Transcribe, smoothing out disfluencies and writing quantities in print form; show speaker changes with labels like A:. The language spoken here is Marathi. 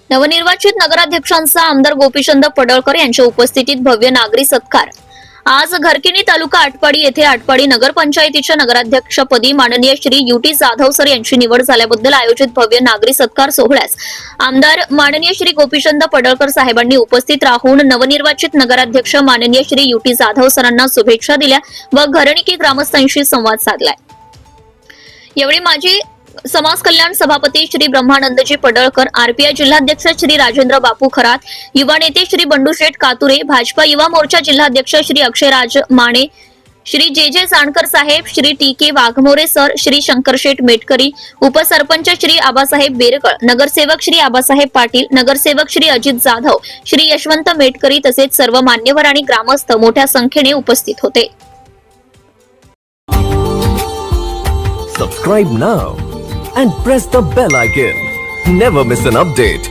A: नवनिर्वाचित नगराध्यक्षांचा आमदार गोपीचंद पडळकर यांच्या उपस्थितीत भव्य नागरी सत्कार। आज घरकिनी तालुका आटपाडी येथे आटपाडी नगरपंचायतीच्या नगराध्यक्षपदी माननीय श्री युटी जाधव सर यांची निवड झाल्याबद्दल आयोजित भव्य नागरी सत्कार सोहळ्यास आमदार माननीय श्री गोपीचंद पडळकर साहेबांनी उपस्थित राहून नवनिर्वाचित नगराध्यक्ष माननीय श्री युटी जाधव सरांना शुभेच्छा दिल्या व घरनिकी ग्रामस्थांशी संवाद साधलाय। यावेळी माजी समाज कल्याण सभापती श्री ब्रह्मानंदजी पडळकर, आरपीआय जिल्हाध्यक्ष श्री राजेंद्र बापू खरात, युवा नेते श्री बंडू शेठ कातुरे, भाजपा युवा मोर्चा जिल्हाध्यक्ष श्री अक्षयराज माने, श्री जे जानकर साहेब, श्री टी.के. वाघमोरे सर, श्री शंकरशेठ मेटकरी, उपसरपंच श्री आबासाहेब बेरकळ, नगरसेवक श्री आबासाहेब पाटील, नगरसेवक श्री अजित जाधव, श्री यशवंत मेटकरी तसेच सर्व मान्यवर आणि ग्रामस्थ मोठ्या संख्येने उपस्थित होते।
B: Subscribe now and press the bell icon. Never miss an update.